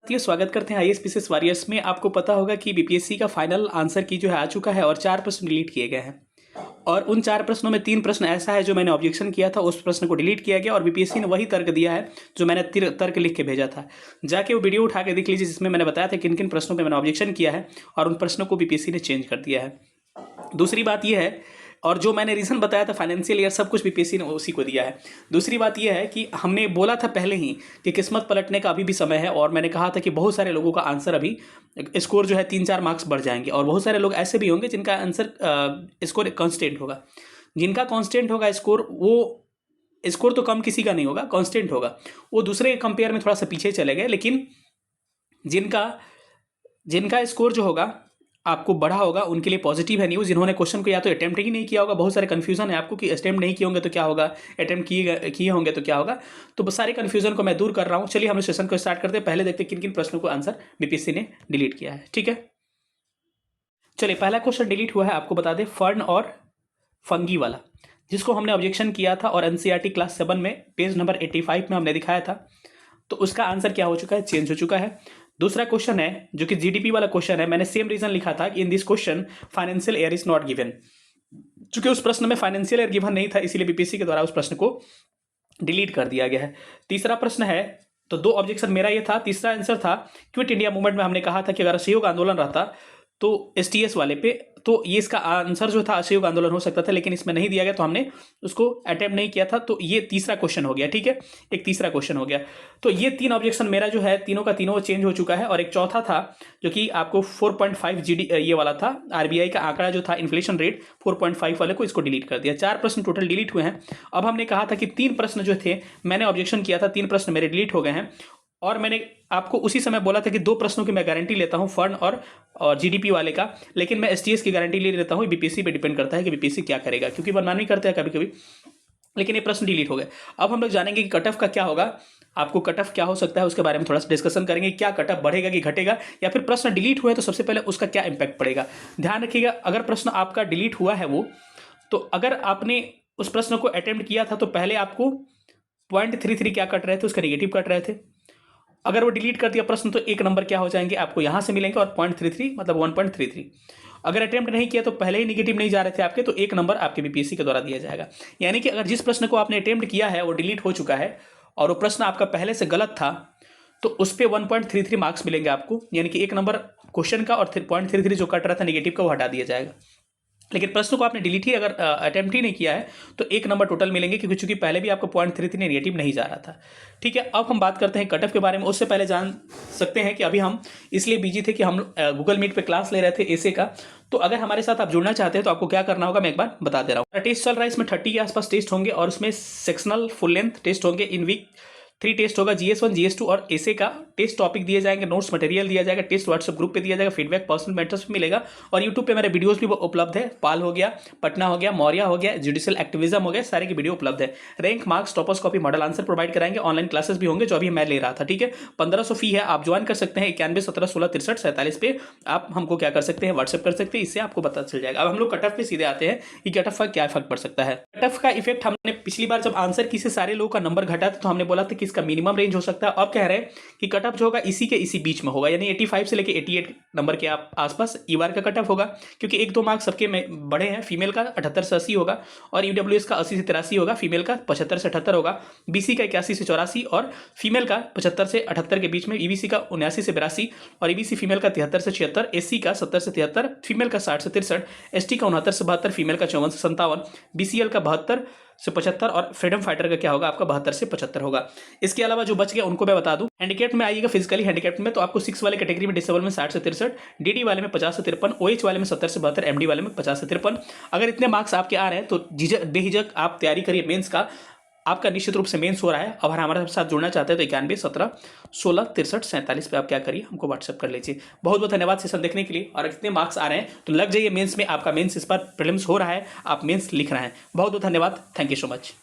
स्वागत करते हैं आईएएस पीसीएस वॉरियर्स में। आपको पता होगा कि बीपीएससी का फाइनल आंसर की जो है आ चुका है और 4 प्रश्न डिलीट किए गए हैं। और उन 4 प्रश्नों में 3 प्रश्न ऐसा है जो मैंने ऑब्जेक्शन किया था, उस प्रश्न को डिलीट किया गया और बीपीएससी ने वही तर्क दिया है जो मैंने तर्क लिख के भेजा था। जाके वो वीडियो उठा के देख लीजिए जिसमें मैंने बताया था किन किन प्रश्नों पर मैंने ऑब्जेक्शन किया है और उन प्रश्नों को बीपीएससी ने चेंज कर दिया है। दूसरी बात यह है, और जो मैंने रीज़न बताया था फाइनेंशियल ईयर सब कुछ बीपीएससी ने उसी को दिया है। दूसरी बात यह है कि हमने बोला था पहले ही कि किस्मत पलटने का अभी भी समय है, और मैंने कहा था कि बहुत सारे लोगों का आंसर अभी स्कोर जो है 3-4 मार्क्स बढ़ जाएंगे और बहुत सारे लोग ऐसे भी होंगे जिनका आंसर स्कोर कांस्टेंट होगा। जिनका कांस्टेंट होगा स्कोर, वो स्कोर तो कम किसी का नहीं होगा, कांस्टेंट होगा, वो दूसरे के कंपेयर में थोड़ा सा पीछे चले गए। लेकिन जिनका स्कोर जो होगा आपको बढ़ा होगा उनके लिए पॉजिटिव है न्यूज़। जिन्होंने क्वेश्चन को या तो अटेम्प्ट ही नहीं किया होगा, बहुत सारे कन्फ्यूजन है आपको कि अटेम्प्ट नहीं किए होंगे तो क्या होगा, अटेम्प्ट किए होंगे तो क्या होगा, तो बस सारे कन्फ्यूजन को मैं दूर कर रहा हूँ। चलिए हम सेशन को स्टार्ट करते हैं। पहले देखते हैं किन किन प्रश्नों को आंसर बीपीएससी ने डिलीट किया है। ठीक है, चलिए पहला क्वेश्चन डिलीट हुआ है, आपको बता दें फर्न और फंगी वाला, जिसको हमने ऑब्जेक्शन किया था और एनसीईआरटी क्लास 7 में पेज नंबर 85 में हमने दिखाया था। तो उसका आंसर क्या हो चुका है, चेंज हो चुका है। दूसरा क्वेश्चन है जो कि जीडीपी वाला क्वेश्चन है, मैंने सेम रीजन लिखा था कि in this question financial year is not given. चूंकि उस प्रश्न में फाइनेंशियल ईयर गिवन नहीं था, इसीलिए बीपीएससी के द्वारा उस प्रश्न को डिलीट कर दिया गया है। तीसरा प्रश्न है, तो 2 ऑब्जेक्शन मेरा ये था। तीसरा आंसर था क्विट इंडिया मूवमेंट में हमने कहा था कि अगर असहयोग आंदोलन रहता तो एसटीएस वाले पे, तो ये इसका आंसर जो था असहयोग आंदोलन हो सकता था, लेकिन इसमें नहीं दिया गया तो हमने उसको अटेम्प्ट नहीं किया था। तो ये तीसरा क्वेश्चन हो गया। ठीक है, एक तीसरा क्वेश्चन हो गया। तो ये 3 ऑब्जेक्शन मेरा जो है तीनों का तीनों चेंज हो चुका है। और एक चौथा था जो कि आपको 4.5 जीडी ये वाला था, आरबीआई का आंकड़ा जो था इन्फ्लेशन रेट 4.5 वाले को, इसको डिलीट कर दिया। 4 प्रश्न टोटल डिलीट हुए हैं। अब हमने कहा था कि 3 प्रश्न जो थे मैंने ऑब्जेक्शन किया था, 3 प्रश्न मेरे डिलीट हो गए हैं। और मैंने आपको उसी समय बोला था कि 2 प्रश्नों की मैं गारंटी लेता हूं, फर्न और जीडीपी वाले का, लेकिन मैं एसटीएस की गारंटी ले लेता हूं। बीपीएससी पे डिपेंड करता है कि बीपीएससी क्या करेगा, क्योंकि मनमानी करते हैं कभी कभी। लेकिन ये प्रश्न डिलीट हो गए। अब हम लोग जानेंगे कि कट ऑफ का क्या होगा, आपको कट ऑफ क्या हो सकता है उसके बारे में थोड़ा सा डिस्कशन करेंगे। क्या कट ऑफ बढ़ेगा कि घटेगा, या फिर प्रश्न डिलीट हुए तो सबसे पहले उसका क्या इंपैक्ट पड़ेगा। ध्यान रखिएगा, अगर प्रश्न आपका डिलीट हुआ है वो, तो अगर आपने उस प्रश्न को अटेम्प्ट किया था तो पहले आपको 0.33 क्या कट रहे थे, उसका नेगेटिव कट रहे थे। अगर वो डिलीट कर दिया प्रश्न तो 1 नंबर क्या हो जाएंगे, आपको यहां से मिलेंगे, और 0.33 मतलब 1.33। अगर अटेम्प्ट नहीं किया तो पहले ही नेगेटिव नहीं जा रहे थे आपके, तो 1 नंबर आपके बीपीएससी के द्वारा दिया जाएगा। यानी कि अगर जिस प्रश्न को आपने अटेम्प्ट किया है वो डिलीट हो चुका है और वो प्रश्न आपका पहले से गलत था, तो उस पर 1.33 मार्क्स मिलेंगे आपको। यानी कि 1 नंबर क्वेश्चन का और 0.33 जो कट रहा था नेगेटिव का वो हटा दिया जाएगा। लेकिन प्रश्न को आपने डिलीट ही अगर अटेम्प्ट ही नहीं किया है तो 1 नंबर टोटल मिलेंगे, क्योंकि चूंकि पहले भी आपको 0.33 नेगेटिव नहीं जा रहा था। ठीक है, अब हम बात करते हैं कट ऑफ के बारे में। उससे पहले जान सकते हैं कि अभी हम इसलिए बिजी थे कि हम गूगल मीट पे क्लास ले रहे थे एसे का। तो अगर हमारे साथ आप जुड़ना चाहते हैं तो आपको क्या करना होगा मैं एक बार बता दे रहा हूँ। टेस्ट चल रहा है, इसमें 30 के आसपास टेस्ट होंगे और उसमें सेक्शनल फुल लेंथ टेस्ट होंगे। इन वीक 3 टेस्ट होगा, GS1 GS2 और एसे का टेस्ट टॉपिक दिए जाएंगे, नोट्स मटेरियल दिया जाएगा, टेस्ट व्हाट्सएप ग्रुप पे दिया जाएगा, फीडबैक पर्सनल मेंटर्स पे मिलेगा, और यूट्यूब पे मेरे वीडियोस भी उपलब्ध है। पाल हो गया, पटना हो गया, मौर्या हो गया, जुडिशियल एक्टिविज्म हो गया, सारे की वीडियो उपलब्ध है। Rank marks, toppers copy, model answer provide कराएंगे। ऑनलाइन क्लासेस भी होंगे जो अभी मैं ले रहा था। ठीक है, 1500 फी है, आप ज्वाइन कर सकते हैं। 91 17 16 63 47 पे आप हमको क्या कर सकते हैं, व्हाट्सएप कर सकते हैं, इससे आपको पता चल जाएगा। अब हम लोग कट ऑफ पे सीधे आते हैं कि कट ऑफ का क्या फर्क पड़ सकता है। कट ऑफ का इफेक्ट हमने पिछली बार जब आंसर की से सारे लोगों का नंबर घटा था तो हमने बोला था कि इसका मिनिमम रेंज हो सकता है। अब कह रहे हैं कि कट ऑफ जो होगा इसी के इसी बीच में होगा, यानी 85 से लेके 88 नंबर के आसपास ईवार का कट ऑफ होगा, क्योंकि 1-2 मार्क्स सबके में बड़े हैं। फीमेल का 78 से 80 होगा और ईडब्ल्यूएस का 80 से 83 होगा, फीमेल का 75 से 78 होगा, बीसी का 81 से 84 और फीमेल का 75 से 78 के बीच में, ईबीसी का 79 से 82 और ईबीसी फीमेल का 73 से 76, एससी का 70 से 73, फीमेल का 60 से 63, एसटी का 69 से 72, फीमेल का 54 से 57, बीसीएल का 72 से 75 और फ्रीडम फाइटर का क्या होगा आपका 72 से 75 होगा। इसके अलावा जो बच गया उनको मैं बता दूं। हैंडीकैप में आइएगा, फिजिकली हैंडीकैप में तो आपको 6 वाले कैटेगरी में डिसेबल में 60 से 63, डीडी वाले में 50 से 53, ओएच वाले में 70 से 72, एमडी वाले में 50 से 53। अगर इतने मार्क्स आपके आ रहे हैं तो बेहिजक आप तैयारी करिए मेंस का। आपका निश्चित रूप से मेंस हो रहा है। अगर हमारे साथ जुड़ना चाहते हैं तो 91 17 16 63 47 पे आप क्या करिए, हमको व्हाट्सएप कर लीजिए। बहुत बहुत धन्यवाद सेशन देखने के लिए। और इतने मार्क्स आ रहे हैं तो लग जाइए मेंस में, आपका मेंस इस बार प्रीलिम्स हो रहा है, आप मेंस लिख रहे हैं। बहुत बहुत धन्यवाद, थैंक यू सो मच।